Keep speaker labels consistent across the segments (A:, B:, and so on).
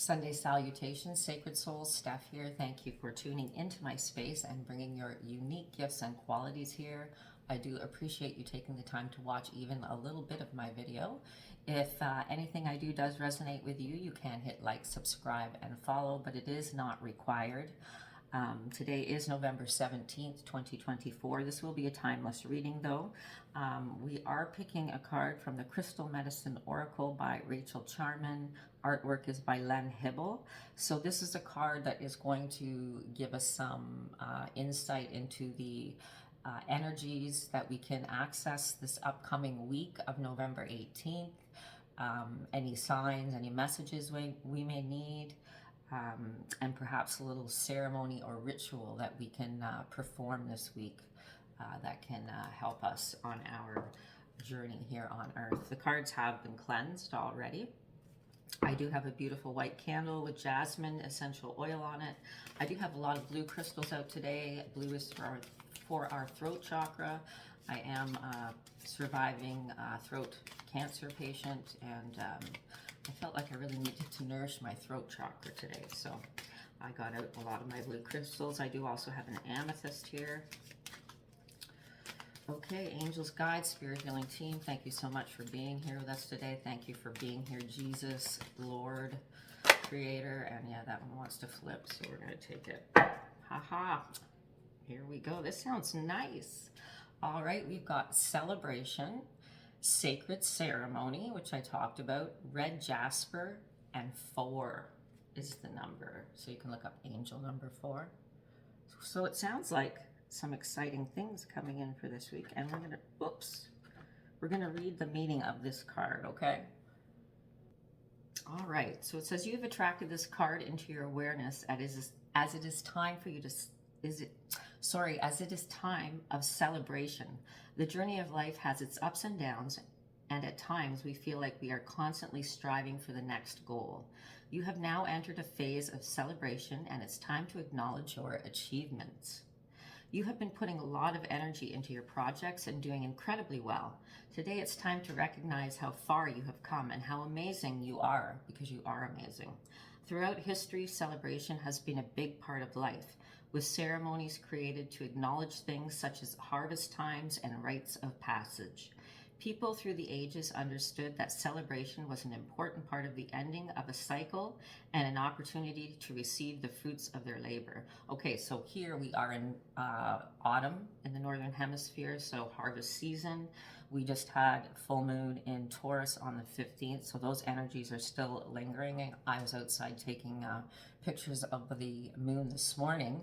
A: Sunday salutations, Sacred Souls. Steph here. Thank you for tuning into my space and bringing your unique gifts and qualities here. I do appreciate you taking the time to watch even a little bit of my video. If anything I do does resonate with you, you can hit like, subscribe, and follow, but it is not required. Today is November 17th, 2024. This will be a timeless reading though. We are picking a card from the Crystal Medicine Oracle by Rachel Charman. Artwork is by Len Hibble. So this is a card that is going to give us some insight into the energies that we can access this upcoming week of November 18th. Any signs, any messages we may need. And perhaps a little ceremony or ritual that we can perform this week that can help us on our journey here on Earth. The cards have been cleansed already. I do have a beautiful white candle with jasmine essential oil on it. I do have a lot of blue crystals out today. Blue is for our throat chakra. I am a surviving throat cancer patient, and I felt like I really needed to nourish my throat chakra today, so I got out a lot of my blue crystals. I do also have an amethyst here. Okay, angels, guides, spirit healing team, thank you so much for being here with us today. Thank you for being here, Jesus, Lord, Creator, and yeah, that one wants to flip, so we're going to take it. Haha, here we go. This sounds nice. All right, we've got celebration, sacred ceremony, which I talked about, red jasper, and 4 is the number. So you can look up angel number 4. So it sounds like some exciting things coming in for this week. And we're gonna read the meaning of this card, okay? All right, so it says you have attracted this card into your awareness as it is time for you to, as it is time of celebration. The journey of life has its ups and downs, and at times we feel like we are constantly striving for the next goal. You have now entered a phase of celebration, and it's time to acknowledge your achievements. You have been putting a lot of energy into your projects and doing incredibly well. Today it's time to recognize how far you have come and how amazing you are, because you are amazing. Throughout history, celebration has been a big part of life, with ceremonies created to acknowledge things such as harvest times and rites of passage. People through the ages understood that celebration was an important part of the ending of a cycle and an opportunity to receive the fruits of their labor. Okay, so here we are in autumn in the Northern Hemisphere, so harvest season. We just had full moon in Taurus on the 15th, so those energies are still lingering. I was outside taking pictures of the moon this morning.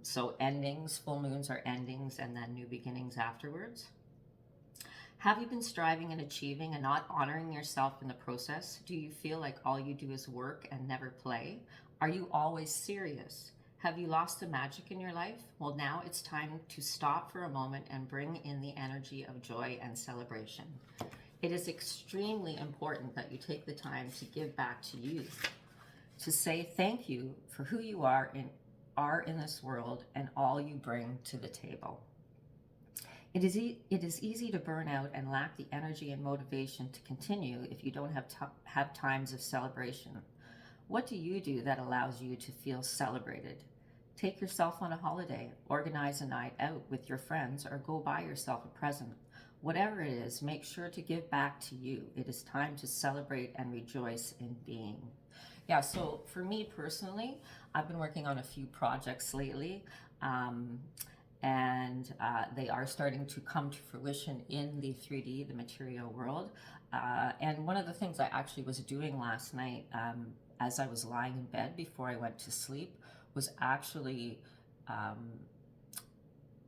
A: So endings, full moons are endings, and then new beginnings afterwards. Have you been striving and achieving and not honoring yourself in the process? Do you feel like all you do is work and never play? Are you always serious? Have you lost the magic in your life? Well, now it's time to stop for a moment and bring in the energy of joy and celebration. It is extremely important that you take the time to give back to you, to say thank you for who you are in this world and all you bring to the table. It is easy to burn out and lack the energy and motivation to continue if you don't have times of celebration. What do you do that allows you to feel celebrated? Take yourself on a holiday, organize a night out with your friends, or go buy yourself a present. Whatever it is, make sure to give back to you. It is time to celebrate and rejoice in being. Yeah, so for me personally, I've been working on a few projects lately. And they are starting to come to fruition in the 3D, the material world. And one of the things I actually was doing last night as I was lying in bed before I went to sleep was actually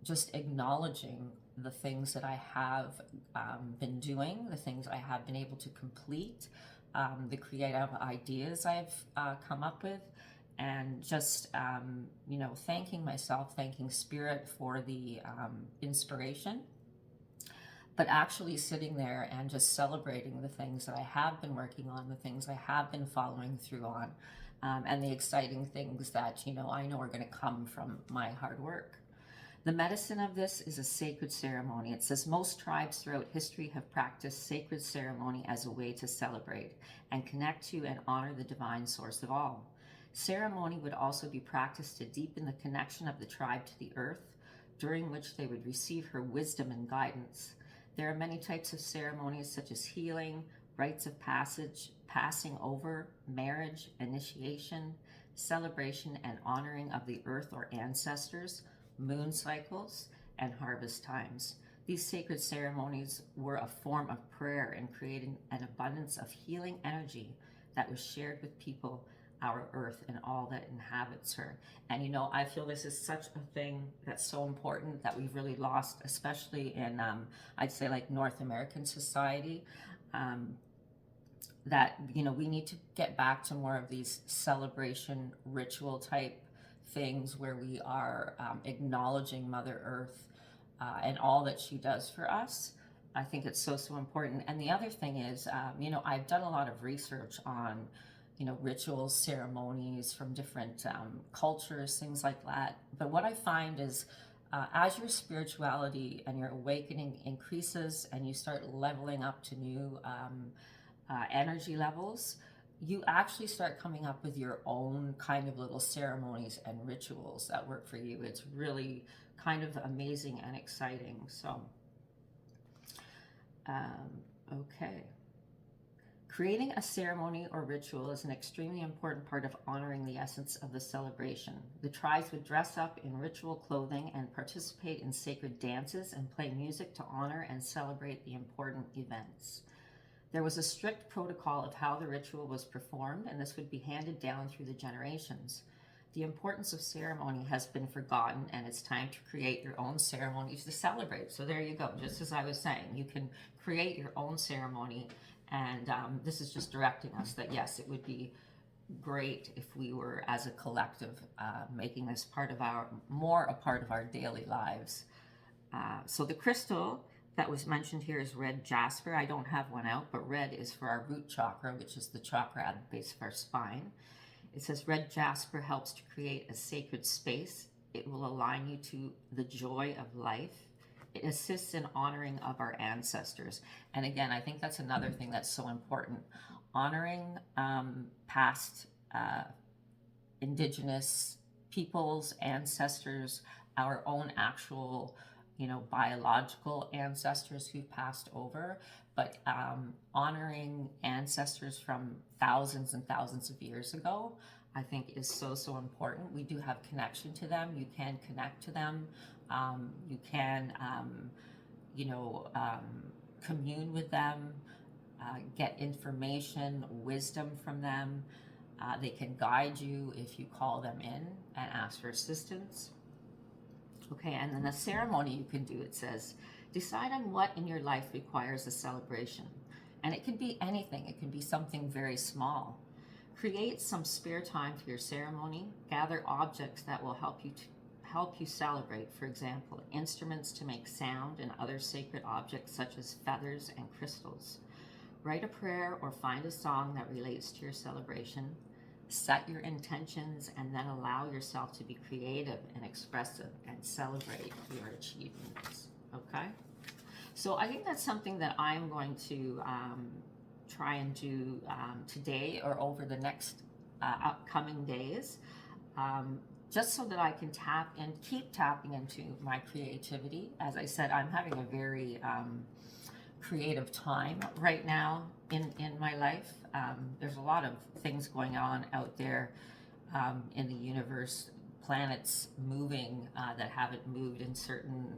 A: just acknowledging the things that I have been doing, the things I have been able to complete, the creative ideas I've come up with, and just, thanking myself, thanking Spirit for the inspiration, but actually sitting there and just celebrating the things that I have been working on, the things I have been following through on, and the exciting things that, I know are going to come from my hard work. The medicine of this is a sacred ceremony. It says most tribes throughout history have practiced sacred ceremony as a way to celebrate and connect to and honor the divine source of all. Ceremony would also be practiced to deepen the connection of the tribe to the earth, during which they would receive her wisdom and guidance. There are many types of ceremonies such as healing, rites of passage, passing over, marriage, initiation, celebration and honoring of the earth or ancestors, moon cycles, and harvest times. These sacred ceremonies were a form of prayer in creating an abundance of healing energy that was shared with people, our earth, and all that inhabits her. And you know, I feel this is such a thing that's so important that we've really lost, especially in, I'd say, like North American society. That, you know, we need to get back to more of these celebration ritual type things where we are acknowledging Mother Earth and all that she does for us. I think it's so, so important. And the other thing is, you know, I've done a lot of research on, you know, rituals, ceremonies from different cultures, things like that. But what I find is as your spirituality and your awakening increases and you start leveling up to new energy levels, you actually start coming up with your own kind of little ceremonies and rituals that work for you. It's really kind of amazing and exciting. So, okay. Creating a ceremony or ritual is an extremely important part of honoring the essence of the celebration. The tribes would dress up in ritual clothing and participate in sacred dances and play music to honor and celebrate the important events. There was a strict protocol of how the ritual was performed, and this would be handed down through the generations. The importance of ceremony has been forgotten, and it's time to create your own ceremonies to celebrate. So there you go. Just as I was saying, you can create your own ceremony, and this is just directing us that, yes, it would be great if we were, as a collective, making this more a part of our daily lives. So the crystal that was mentioned here is red jasper. I don't have one out, but red is for our root chakra, which is the chakra at the base of our spine. It says red jasper helps to create a sacred space. It will align you to the joy of life. It assists in honoring of our ancestors. And again, I think that's another thing that's so important. Honoring past indigenous peoples, ancestors, our own actual, you know, biological ancestors who passed over, but honoring ancestors from thousands and thousands of years ago, I think is so, so important. We do have connection to them. You can connect to them. You can, you know, commune with them, get information, wisdom from them. They can guide you if you call them in and ask for assistance. Okay, and then the ceremony you can do, it says, decide on what in your life requires a celebration. And it could be anything. It can be something very small. Create some spare time for your ceremony. Gather objects that will help you celebrate. For example, instruments to make sound and other sacred objects such as feathers and crystals. Write a prayer or find a song that relates to your celebration. Set your intentions and then allow yourself to be creative and expressive and celebrate your achievements. Okay? So I think that's something that I'm going to try and do today or over the next upcoming days, just so that I can keep tapping into my creativity. As I said, I'm having a very creative time right now in my life. There's a lot of things going on out there in the universe, planets moving that haven't moved in certain,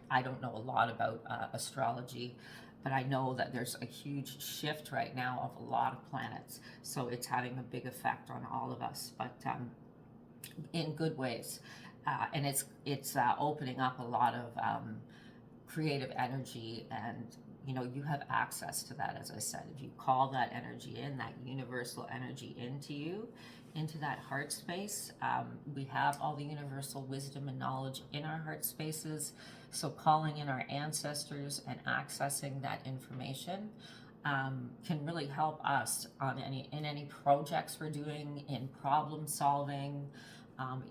A: I don't know a lot about astrology, but I know that there's a huge shift right now of a lot of planets. So it's having a big effect on all of us, but in good ways. And it's opening up a lot of creative energy, and you know, you have access to that. As I said, if you call that energy in, that universal energy into you, into that heart space, we have all the universal wisdom and knowledge in our heart spaces. So calling in our ancestors and accessing that information can really help us on any projects we're doing, in problem solving,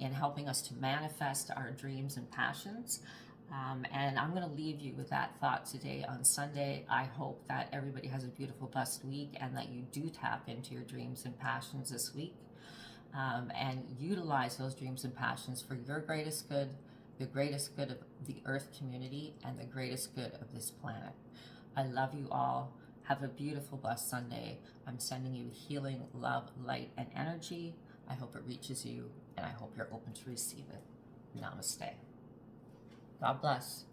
A: in helping us to manifest our dreams and passions. And I'm going to leave you with that thought today on Sunday. I hope that everybody has a beautiful, blessed week and that you do tap into your dreams and passions this week, and utilize those dreams and passions for your greatest good, the greatest good of the earth community, and the greatest good of this planet. I love you all. Have a beautiful, blessed Sunday. I'm sending you healing, love, light, and energy. I hope it reaches you, and I hope you're open to receive it. Namaste. God bless.